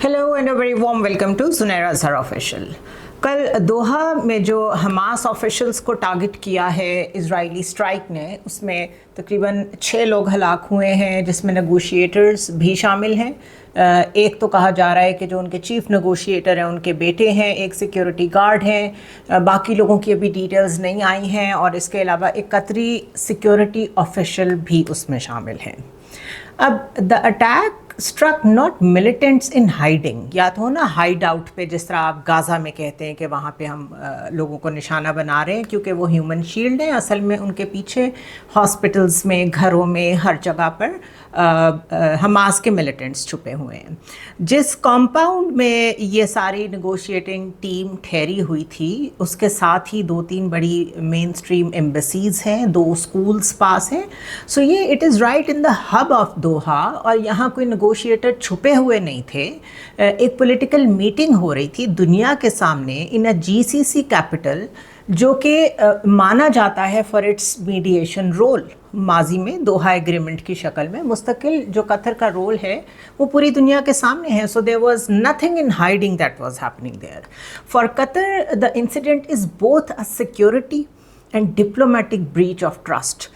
Hello and a very warm welcome to Sunaira Azhar official. कल Doha में जो हमास ऑफिशियल्स को टारगेट किया है इजरायली स्ट्राइक ने, उसमें तकरीबन 6 लोग हलाक हुए हैं, जिसमें नेगोशिएटर्स भी शामिल हैं। एक तो कहा जा रहा है कि जो उनके चीफ नेगोशिएटर हैं उनके बेटे हैं, एक सिक्योरिटी गार्ड हैं, बाकी लोगों की अभी डिटेल्स नहीं आई हैं, और इसके अलावा एक कतरी सिक्योरिटी ऑफिशियल भी उसमें शामिल हैं। अब the attack struck not militants in hiding, या तो ना हाइड आउट पे, जिस तरह आप गाज़ा में कहते हैं कि वहाँ पे हम लोगों को निशाना बना रहे हैं क्योंकि वो ह्यूमन शील्ड है। असल में उनके पीछे हॉस्पिटल्स में, घरों में, हर जगह पर हमास के मिलिटेंट्स छुपे हुए हैं। जिस कॉम्पाउंड में ये सारी नेगोशिएटिंग टीम ठहरी हुई थी, उसके साथ ही 2-3 बड़ी मेन स्ट्रीम एम्बेसीज़ हैं, 2 स्कूल्स पास हैं। सो ये it is right in the hub of Doha, और यहाँ कोई नेगोशिएटर छुपे हुए नहीं थे। एक पॉलिटिकल मीटिंग हो रही थी दुनिया के सामने इन अ जीसीसी कैपिटल, जो कि माना जाता है फॉर इट्स मीडिएशन रोल। माजी में दोहा एग्रीमेंट की शक्ल में मुस्तकिल जो कतर का रोल है वो पूरी दुनिया के सामने है। So there was nothing in hiding that was happening there. For Qatar the incident is both a security and diplomatic breach of trust,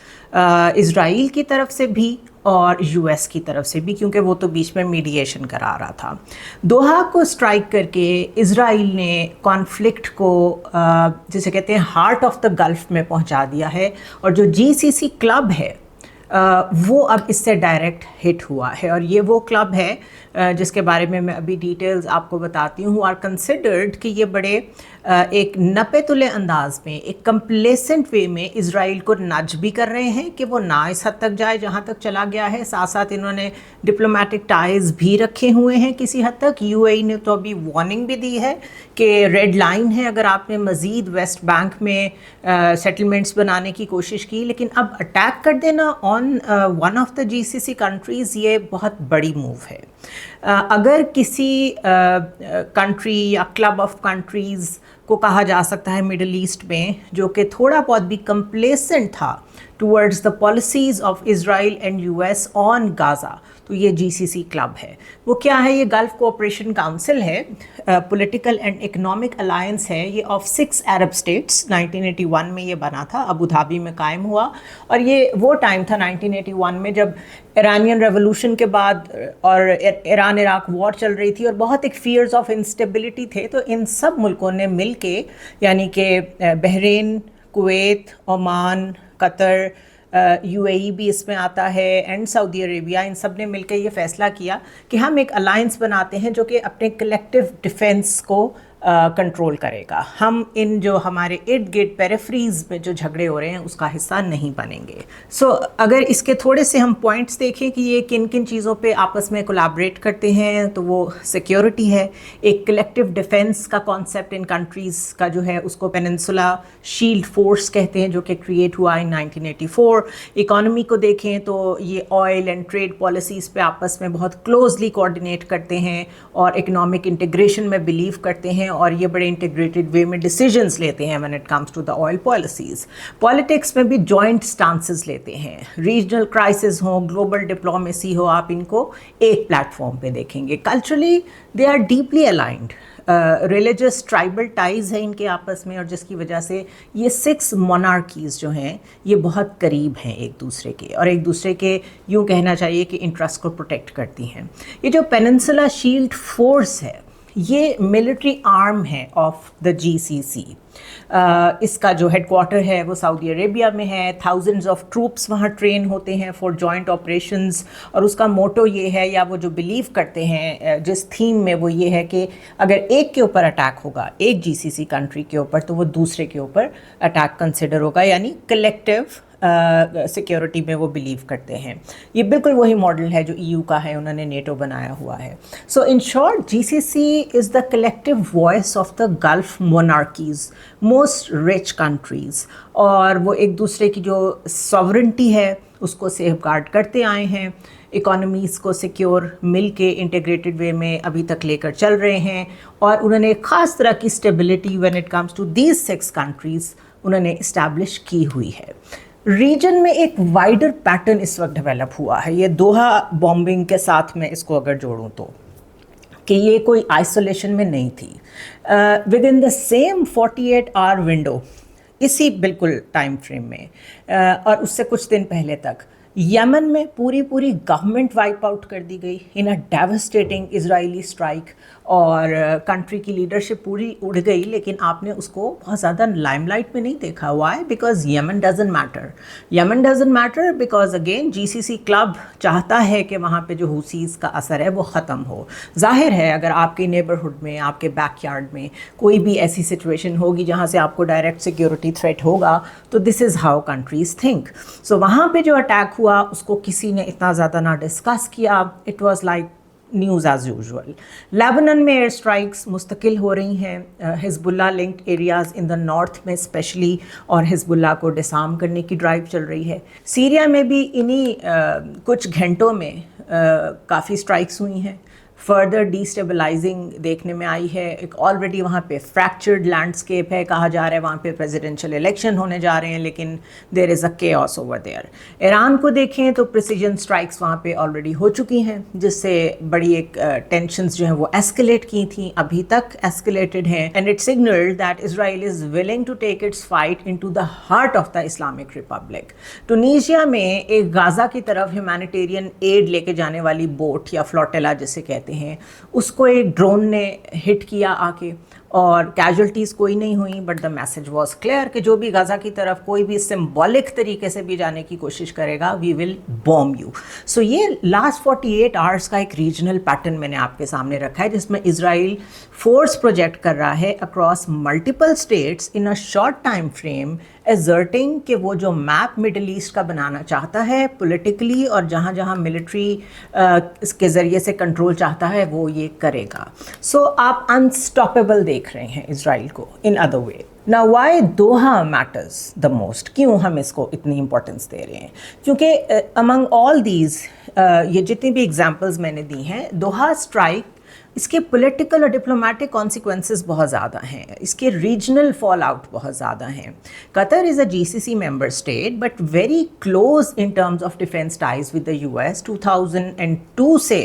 Israel की तरफ से भी और यूएस की तरफ से भी, क्योंकि वो तो बीच में मीडिएशन करा रहा था। दोहा को स्ट्राइक करके इज़राइल ने कॉन्फ्लिक्ट को जिसे कहते हैं हार्ट ऑफ द गल्फ में पहुंचा दिया है, और जो जीसीसी क्लब है वो अब इससे डायरेक्ट हिट हुआ है। और ये वो क्लब है जिसके बारे में मैं अभी डिटेल्स आपको बताती हूँ, आर कंसिडर्ड कि ये बड़े एक नपे तुले अंदाज में, एक कंप्लेसेंट वे में इज़राइल को नज भी कर रहे हैं कि वो ना इस हद तक जाए जहाँ तक चला गया है। साथ साथ इन्होंने डिप्लोमेटिक टाइज़ भी रखे हुए हैं किसी हद तक। यूएई ने तो अभी वार्निंग भी दी है कि रेड लाइन है अगर आपने मज़ीद वेस्ट बैंक में सेटलमेंट्स बनाने की कोशिश की। लेकिन अब अटैक कर देना on one of the GCC countries, ये बहुत बड़ी मूव है। अगर किसी कंट्री या क्लब ऑफ कंट्रीज़ को कहा जा सकता है मिडल ईस्ट में जो कि थोड़ा बहुत भी कंप्लेसेंट था towards the policies of Israel and US on Gaza, तो ये जीसीसी क्लब है। वो क्या है? ये गल्फ कोऑपरेशन काउंसिल है, पॉलिटिकल एंड इकोनॉमिक अलायंस है। ये ऑफ 6 अरब स्टेट्स, 1981 में ये बना था, अबू धाबी में कायम हुआ। और ये वो टाइम था 1981 में जब ईरानियन रेवोल्यूशन के बाद और ईरान इराक वॉर चल रही थी और बहुत एक फियर्स ऑफ इंस्टेबिलिटी थे। तो इन सब मुल्कों ने मिल के, यानी कि Bahrain, Kuwait, Oman, Qatar, UAE भी इसमें आता है, एंड सऊदी अरेबिया, इन सब ने मिलकर ये फ़ैसला किया कि हम एक अलायंस बनाते हैं जो कि अपने कलेक्टिव डिफेंस को कंट्रोल करेगा। हम इन जो हमारे इर्द गिर्द पेरिफेरीज़ में जो झगड़े हो रहे हैं उसका हिस्सा नहीं बनेंगे। सो अगर इसके थोड़े से हम पॉइंट्स देखें कि ये किन किन चीज़ों पे आपस में कोलैबोरेट करते हैं, तो वो सिक्योरिटी है, एक कलेक्टिव डिफेंस का कॉन्सेप्ट इन कंट्रीज़ का जो है उसको पेनिनसुला शील्ड फोर्स कहते हैं, जो कि क्रिएट हुआ इन 1984। इकॉनमी को देखें तो ये ऑयल एंड ट्रेड पॉलिसीज़ पे आपस में बहुत क्लोजली कोऑर्डिनेट करते हैं और इकनॉमिक इंटीग्रेशन में बिलीव करते हैं, और ये बड़े इंटीग्रेटेड वे में डिसीजंस लेते हैं when it comes to the oil policies. Politics में भी जॉइंट स्टांसेस लेते हैं। रीजनल क्राइसिस हो, ग्लोबल डिप्लोमेसी हो, आप इनको एक प्लेटफॉर्म पे देखेंगे। Culturally they are deeply aligned, religious tribal ties है इनके आपस में, और जिसकी वजह से ये 6 मोनार्कीज़ जो हैं ये बहुत करीब हैं एक दूसरे के, और एक दूसरे के यूँ कहना चाहिए कि इंटरेस्ट को प्रोटेक्ट करती हैं। ये जो पेनिनसुला शील्ड फोर्स है ये मिलिट्री आर्म है ऑफ द जीसीसी। इसका जो हेडक्वार्टर है वो सऊदी अरेबिया में है। थाउजेंड्स ऑफ ट्रूप्स वहाँ ट्रेन होते हैं फॉर जॉइंट ऑपरेशंस, और उसका मोटो ये है, या वो जो बिलीव करते हैं जिस थीम में, वो ये है कि अगर एक के ऊपर अटैक होगा, एक जीसीसी कंट्री के ऊपर, तो वो दूसरे के ऊपर अटैक कंसिडर होगा, यानी कलेक्टिव सिक्योरिटी में वो बिलीव करते हैं। ये बिल्कुल वही मॉडल है जो ईयू का है, उन्होंने नेटो बनाया हुआ है। So in short, GCC is the collective voice of the Gulf monarchies, most rich countries, और वो एक दूसरे की जो सॉवरेंटी है उसको सेफ गार्ड करते आए हैं। इकोनॉमीज़ को सिक्योर मिल के इंटीग्रेटेड वे में अभी तक लेकर चल रहे हैं, और उन्होंने एक ख़ास तरह की stability when it comes to these 6 countries उन्होंने इस्टेब्लिश की हुई है। रीजन में एक वाइडर पैटर्न इस वक्त डेवलप हुआ है। ये दोहा बॉम्बिंग के साथ में इसको अगर जोड़ूं तो कि ये कोई आइसोलेशन में नहीं थी। Within the same 48 hour window, इसी बिल्कुल टाइम फ्रेम में और उससे कुछ दिन पहले तक यमन में पूरी गवर्नमेंट वाइप आउट कर दी गई इन अ डेवस्टेटिंग इजरायली स्ट्राइक, और कंट्री की लीडरशिप पूरी उड़ गई। लेकिन आपने उसको बहुत ज़्यादा लाइमलाइट में नहीं देखा। Why? Because Yemen doesn't matter. Yemen doesn't matter because again GCC club चाहता है कि वहाँ पे जो हुसीज़ का असर है वो ख़त्म हो। जाहिर है अगर आपके नेबरहुड में, आपके बैकयार्ड में कोई भी ऐसी सिचुएशन होगी जहाँ से आपको डायरेक्ट सिक्योरिटी थ्रेट होगा, तो this is how countries think. So वहाँ पे जो अटैक हुआ उसको किसी ने इतना ज़्यादा ना डिस्कस किया। It was like news as usual. Lebanon में एयर स्ट्राइक्स मुस्तकिल हो रही हैं, Hezbollah linked areas in the north में स्पेशली, और हिजबुल्ला को डिसार्म करने की ड्राइव चल रही है। सीरिया में भी इन्हीं कुछ घंटों में काफ़ी स्ट्राइक्स हुई हैं। फर्दर डिस्टेबलाइजिंग देखने में आई है। एक ऑलरेडी वहाँ पे फ्रैक्चर्ड लैंडस्केप है, कहा जा रहा है वहाँ पे प्रेसिडेंशियल इलेक्शन होने जा रहे हैं, लेकिन there is a chaos over there. Iran को देखें तो प्रिसीजन स्ट्राइक्स वहाँ पे ऑलरेडी हो चुकी हैं, जिससे बड़ी एक टेंशंस जो हैं वो एस्केलेट की थी, अभी तक एस्केलेटेड हैं। And it signalled that Israel is willing to take its fight into the heart of the Islamic republic. Tunisia में एक गाज़ा की तरफ ह्यूमैनिटेरियन एड लेके जाने वाली बोट या फ्लोटेला जिसे कहते हैं, उसको एक ड्रोन ने हिट किया आके, और कैजुअल्टीज़ कोई नहीं हुई, but the message was clear कि जो भी गाज़ा की तरफ कोई भी सिंबॉलिक तरीके से भी जाने की कोशिश करेगा, वी विल बॉम्ब यू। सो ये लास्ट 48 आवर्स का एक रीजनल पैटर्न मैंने आपके सामने रखा है, जिसमें इजराइल फोर्स प्रोजेक्ट कर रहा है across multiple states in a short time frame, asserting कि वो जो मैप मिडल ईस्ट का बनाना चाहता है पॉलिटिकली, और जहाँ जहाँ मिलिट्री इसके ज़रिए से कंट्रोल चाहता है वो ये करेगा। सो आप अनस्टॉपेबल देख रहे हैं इजराइल को in other way. Now why Doha matters the most? क्यों हम इसको इतनी इंपॉर्टेंस दे रहे हैं? क्योंकि among all these ये जितनी भी एग्जाम्पल्स मैंने दी हैं, दोहा स्ट्राइक, इसके पॉलिटिकल और डिप्लोमेटिक कॉन्सिक्वेंसेस बहुत ज़्यादा हैं, इसके रीजनल फॉल आउट बहुत ज़्यादा हैं। Qatar is a GCC member state but very close in terms of defence ties with the US. 2002 से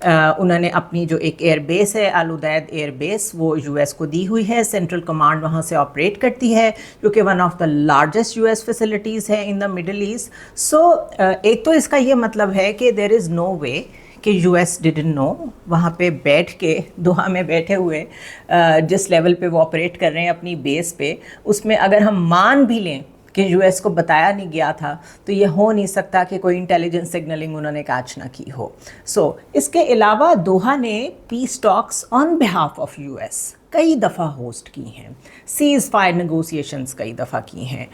उन्होंने अपनी जो एक एयर बेस है अल उदैद एयर बेस, वो यूएस को दी हुई है। सेंट्रल कमांड वहाँ से ऑपरेट करती है, जो कि one of the largest US facilities है इन द मिडल ईस्ट। सो एक तो इसका ये मतलब है कि देयर इज़ नो वे कि यूएस डिडंट नो, वहाँ पे बैठ के दोहा में बैठे हुए जिस लेवल पे वो ऑपरेट कर रहे हैं अपनी बेस पे, उसमें अगर हम मान भी लें कि यूएस को बताया नहीं गया था, तो ये हो नहीं सकता कि कोई इंटेलिजेंस सिग्नलिंग उन्होंने कैच ना की हो। सो इसके अलावा दोहा ने peace talks on behalf of US कई दफ़ा होस्ट की हैं, सीज़ फायर नेगोशिएशंस कई दफ़ा की हैं,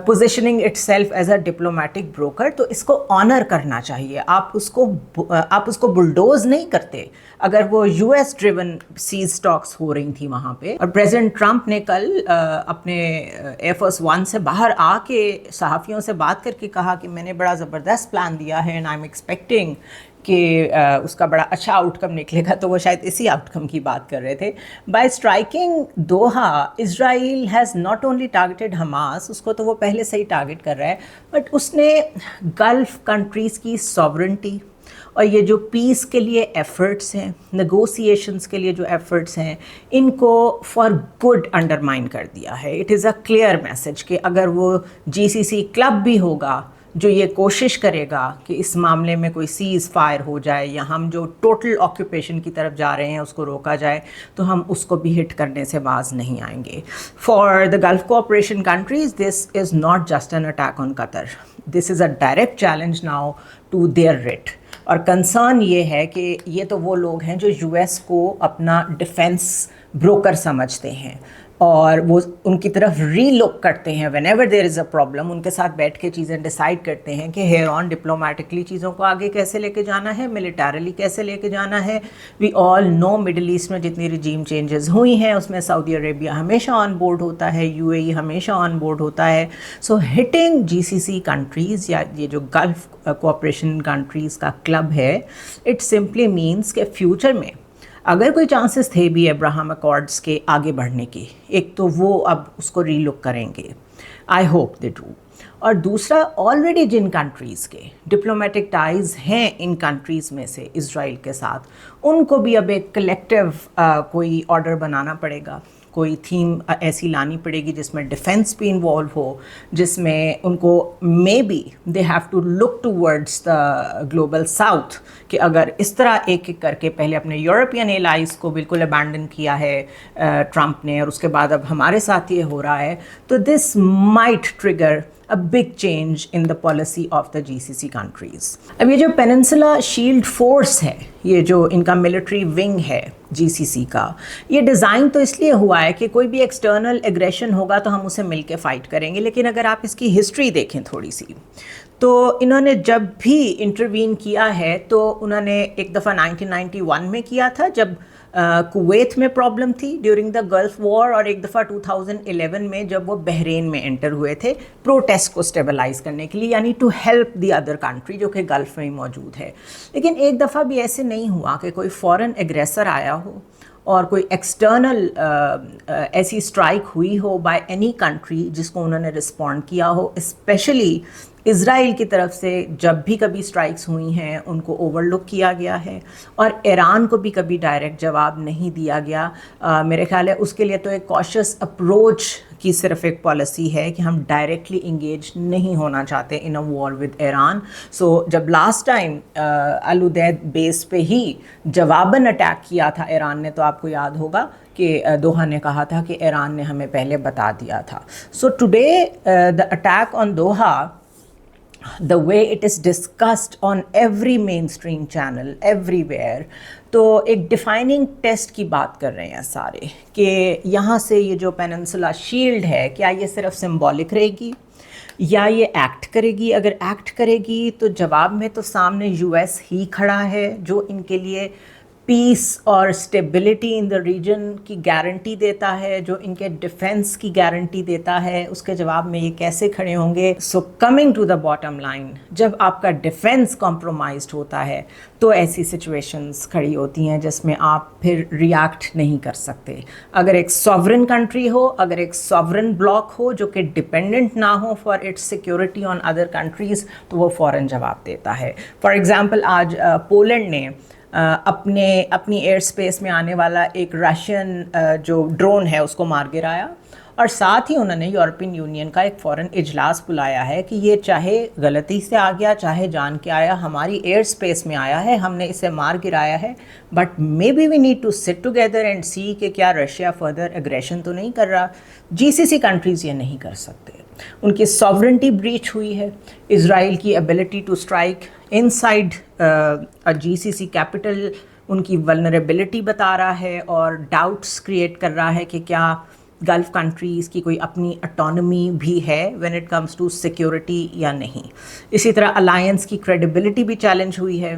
positioning itself as a diplomatic broker. तो इसको ऑनर करना चाहिए, आप उसको बुलडोज नहीं करते अगर वो यूएस ड्रिवन सीज टॉक्स हो रही थी वहाँ पे। और प्रेसिडेंट ट्रंप ने कल अपने एयरफोर्स वन से बाहर आके सहाफ़ियों से बात करके कहा कि मैंने बड़ा ज़बरदस्त प्लान दिया है एंड आई एम एक्सपेक्टिंग कि उसका बड़ा अच्छा आउटकम निकलेगा। तो वो शायद इसी आउटकम की बात कर रहे थे। Bye striking Doha, Israel has not only targeted Hamas, उसको तो वो पहले से ही टारगेट कर रहा है, बट उसने गल्फ कंट्रीज़ की सॉवरेंटी और ये जो पीस के लिए एफ़र्ट्स हैं, नेगोशिएशंस के लिए जो एफ़र्ट्स हैं, इनको फॉर गुड अंडरमाइन कर दिया है। It is a clear message कि अगर वो जीसीसी क्लब भी होगा जो ये कोशिश करेगा कि इस मामले में कोई सीज़ फायर हो जाए या हम जो टोटल ऑक्यूपेशन की तरफ जा रहे हैं उसको रोका जाए, तो हम उसको भी हिट करने से बाज नहीं आएंगे। For the Gulf cooperation countries this is not just an attack on Qatar, this is a direct challenge now to their writ. और कंसर्न ये है कि ये तो वो लोग हैं जो यूएस को अपना डिफेंस ब्रोकर समझते हैं और वो उनकी तरफ रीलुक करते हैं whenever there is a problem, उनके साथ बैठ के चीज़ें डिसाइड करते हैं कि हेयर ऑन डिप्लोमेटिकली चीज़ों को आगे कैसे लेके जाना है, मिलिटरीली कैसे लेके जाना है। We all know Middle East में जितनी रिजीम चेंजेस हुई हैं उसमें सऊदी अरेबिया हमेशा ऑन बोर्ड होता है, यूएई हमेशा ऑन बोर्ड होता है। सो हिटिंग जीसीसी कंट्रीज़ या ये जो गल्फ कोऑपरेशन कंट्रीज़ का क्लब है, इट सिंपली मीन्स कि फ्यूचर में अगर कोई चांसेस थे भी अब्राहम अकॉर्ड्स के आगे बढ़ने की, एक तो वो अब उसको रीलुक करेंगे। I hope they do. और दूसरा ऑलरेडी जिन कंट्रीज़ के डिप्लोमेटिक टाइज़ हैं इन कंट्रीज़ में से इज़राइल के साथ, उनको भी अब एक कलेक्टिव कोई ऑर्डर बनाना पड़ेगा, कोई थीम ऐसी लानी पड़ेगी जिसमें डिफेंस भी इन्वॉल्व हो, जिसमें उनको maybe they have to look towards the global south कि अगर इस तरह एक एक करके पहले अपने यूरोपियन एलाइज को बिल्कुल अबैंडन किया है ट्रंप ने और उसके बाद अब हमारे साथ ये हो रहा है, तो this might trigger a big change in the policy of the GCC countries. अब ये जो पेनिनसुला शील्ड फोर्स है, ये जो इनका मिलिट्री विंग है GCC का, ये डिज़ाइन तो इसलिए हुआ है कि कोई भी एक्सटर्नल एग्रेशन होगा तो हम उसे मिलके फ़ाइट करेंगे। लेकिन अगर आप इसकी हिस्ट्री देखें थोड़ी सी, तो इन्होंने जब भी इंटरवीन किया है तो उन्होंने एक दफ़ा 1991 में किया था जब कुवैत में प्रॉब्लम थी ड्यूरिंग द गल्फ वॉर, और एक दफ़ा 2011 में जब वो बहरीन में एंटर हुए थे प्रोटेस्ट को स्टेबलाइज करने के लिए, यानी to help the other country जो कि गल्फ में ही मौजूद है। लेकिन एक दफ़ा भी ऐसे नहीं हुआ कि कोई फॉरेन एग्रेसर आया हो और कोई एक्सटर्नल ऐसी स्ट्राइक हुई हो बाय एनी कंट्री जिसको उन्होंने रिस्पॉन्ड किया हो। स्पेशली इज़राइल की तरफ से जब भी कभी स्ट्राइक्स हुई हैं उनको ओवरलुक किया गया है, और ईरान को भी कभी डायरेक्ट जवाब नहीं दिया गया। मेरे ख्याल है उसके लिए तो एक कॉशियस अप्रोच की सिर्फ एक पॉलिसी है कि हम डायरेक्टली इंगेज नहीं होना चाहते इन अ वॉर विद ईरान। सो जब लास्ट टाइम अल उदैद बेस पे ही जवाबन अटैक किया था ईरान ने, तो आपको याद होगा कि दोहा ने कहा था कि ईरान ने हमें पहले बता दिया था। So today the attack on Doha, the way it is discussed on every mainstream channel everywhere, तो एक डिफाइनिंग टेस्ट की बात कर रहे हैं सारे कि यहाँ से ये जो पेनिनसुला शील्ड है, क्या ये सिर्फ सिंबॉलिक रहेगी या ये एक्ट करेगी? अगर एक्ट करेगी तो जवाब में तो सामने यूएस ही खड़ा है जो इनके लिए पीस और स्टेबिलिटी इन द रीजन की गारंटी देता है, जो इनके डिफेंस की गारंटी देता है। उसके जवाब में ये कैसे खड़े होंगे? So coming to the bottom line, जब आपका डिफेंस कॉम्प्रोमाइज्ड होता है तो ऐसी सिचुएशंस खड़ी होती हैं जिसमें आप फिर रिएक्ट नहीं कर सकते। अगर एक सॉवरेन कंट्री हो, अगर एक सॉवरेन ब्लॉक हो जो कि डिपेंडेंट ना हो for its security on other countries, तो वो फ़ौरन जवाब देता है। फॉर एग्ज़ाम्पल आज पोलैंड ने अपनी एयर स्पेस में आने वाला एक रशियन जो ड्रोन है उसको मार गिराया, और साथ ही उन्होंने यूरोपियन यूनियन का एक फ़ौरन इजलास बुलाया है कि ये चाहे गलती से आ गया चाहे जान के आया, हमारी एयर स्पेस में आया है, हमने इसे मार गिराया है, but maybe we need to sit together and see कि क्या रशिया फर्दर एग्रेशन तो नहीं कर रहा। जीसीसी कंट्रीज़ ये नहीं कर सकते, उनकी सॉवरेंटी ब्रीच हुई है। इज़राइल की ability to strike inside a GCC capital उनकी वल्नरेबिलिटी बता रहा है और डाउट्स क्रिएट कर रहा है कि क्या गल्फ़ कंट्रीज़ की कोई अपनी ऑटोनमी भी है when it comes to security या नहीं। इसी तरह अलायंस की क्रेडिबिलिटी भी चैलेंज हुई है।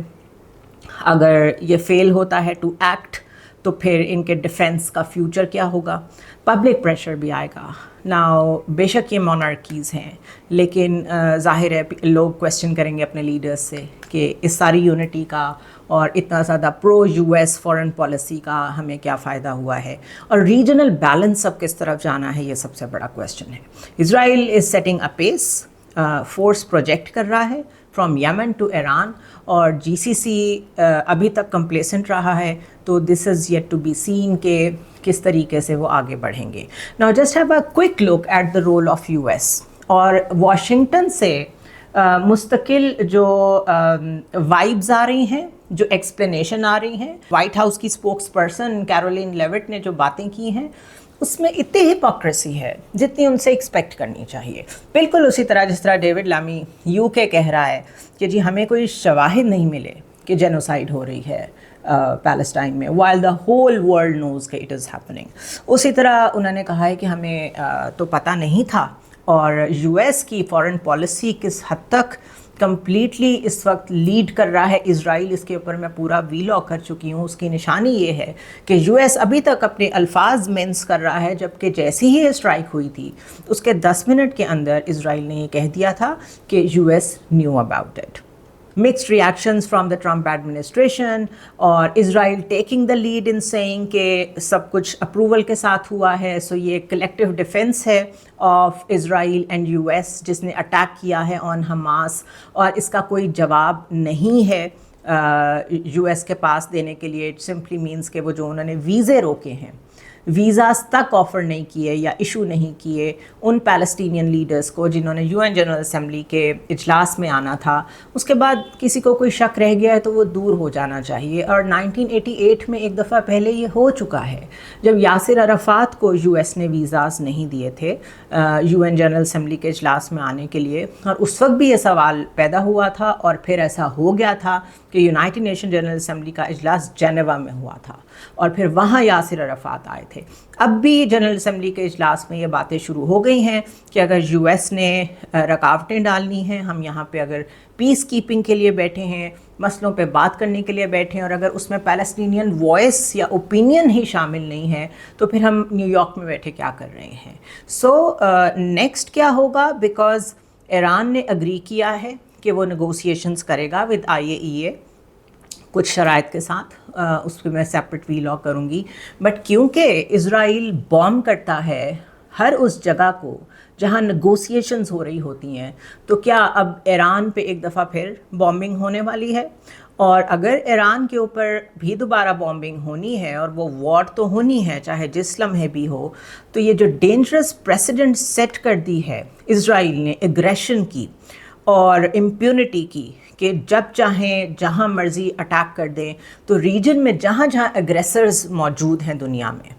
अगर ये फेल होता है टू एक्ट तो फिर इनके डिफेंस का फ्यूचर क्या होगा? पब्लिक प्रेशर भी आएगा। नाउ बेशक ये मोनार्कीज़ हैं, लेकिन ज़ाहिर है लोग क्वेश्चन करेंगे अपने लीडर्स से कि इस सारी यूनिटी का और इतना ज़्यादा प्रो यूएस फॉरेन पॉलिसी का हमें क्या फ़ायदा हुआ है, और रीजनल बैलेंस अब किस तरफ जाना है, ये सबसे बड़ा क्वेश्चन है। Israel is setting a pace, force project कर रहा है फ्रॉम यमन टू ईरान, और जीसीसी अभी तक कंप्लेसेंट रहा है, तो this is yet to be seen के किस तरीके से वो आगे बढ़ेंगे। Now just have a quick look at the role of US, और वाशिंगटन से मुस्तकिल जो वाइब्स आ रही हैं, जो एक्सप्लेनेशन आ रही हैं, वाइट हाउस की स्पोक्स पर्सन कैरोलिन लेविट ने जो बातें की हैं उसमें इतनी हिपोक्रेसी है जितनी उनसे एक्सपेक्ट करनी चाहिए। बिल्कुल उसी तरह जिस तरह डेविड लामी यूके कह रहा है कि जी हमें कोई शवाहिद नहीं मिले कि जेनोसाइड हो रही है पैलेस्टाइन में, while the whole world knows कि इट इज़ हैपनिंग। उसी तरह उन्होंने कहा है कि हमें तो पता नहीं था, और यूएस की फॉरेन पॉलिसी किस हद तक कम्प्लीटली इस वक्त लीड कर रहा है इज़राइल, इसके ऊपर मैं पूरा वीलॉग कर चुकी हूँ। उसकी निशानी ये है कि यूएस अभी तक अपने अल्फाज मिन्स कर रहा है, जबकि जैसे ही ये स्ट्राइक हुई थी उसके 10 मिनट के अंदर इज़राइल ने ये कह दिया था कि US knew about it. mixed reactions from the Trump administration और Israel taking the lead in saying कि सब कुछ approval के साथ हुआ है. So ये collective defense है of Israel and US जिसने attack किया है on Hamas और इसका कोई जवाब नहीं है US के पास देने के लिए. It simply means कि वो जो उन्होंने वीज़े रोके हैं, वीज़ास तक ऑफ़र नहीं किए या इशू नहीं किए उन पैलेस्टीनियन लीडर्स को जिन्होंने UN जनरल असेंबली के इजलास में आना था, उसके बाद किसी को कोई शक रह गया है तो वो दूर हो जाना चाहिए. और 1988 में एक दफ़ा पहले ये हो चुका है जब यासिर अराफात को US ने वीज़ास नहीं दिए थे UN जनरल असेंबली के इजलास में आने के लिए, और उस वक्त भी ये सवाल पैदा हुआ था और फिर ऐसा हो गया था कि यूनाइटेड नेशन जनरल असेंबली का इजलास जेनेवा में हुआ था और फिर वहाँ यासिर अराफात आए थे. अब भी जनरल असेंबली के इजलास में ये बातें शुरू हो गई हैं कि अगर US ने रुकावटें डालनी हैं, हम यहाँ पे अगर पीस कीपिंग के लिए बैठे हैं, मसलों पे बात करने के लिए बैठे हैं, और अगर उसमें पैलेस्टीनियन वॉइस या ओपिनियन ही शामिल नहीं है तो फिर हम न्यूयॉर्क में बैठे क्या कर रहे हैं. सो नेक्स्ट क्या होगा, बिकॉज ईरान ने अग्री किया है कि वो नेगोशिएशंस करेगा विद IAEA कुछ शराइत के साथ, उस पर मैं सेपरेट वीलॉग करूँगी. बट क्योंकि इज़राइल बॉम्ब करता है हर उस जगह को जहाँ नेगोशिएशंस हो रही होती हैं, तो क्या अब ईरान पे एक दफ़ा फिर बॉम्बिंग होने वाली है? और अगर ईरान के ऊपर भी दोबारा बॉम्बिंग होनी है और वो वॉर तो होनी है चाहे जिस लम्हे भी हो, तो ये जो डेंजरस प्रेसिडेंट सेट कर दी है इज़राइल ने एग्रेशन की और इम्प्यूनिटी की कि जब चाहें जहाँ मर्ज़ी अटैक कर दें, तो रीजन में जहाँ जहाँ एग्रेसर्स मौजूद हैं दुनिया में,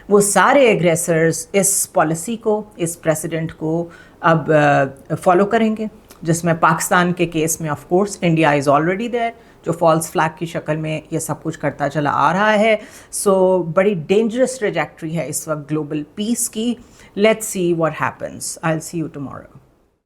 वो सारे एग्रेसर्स इस पॉलिसी को, इस प्रेसिडेंट को अब फॉलो करेंगे, जिसमें पाकिस्तान के केस में of course India is already there, जो फॉल्स फ्लैग की शक्ल में ये सब कुछ करता चला आ रहा है. सो बड़ी डेंजरस ट्रैजेक्टरी है इस वक्त ग्लोबल पीस की. Let's see what happens. I will see you tomorrow.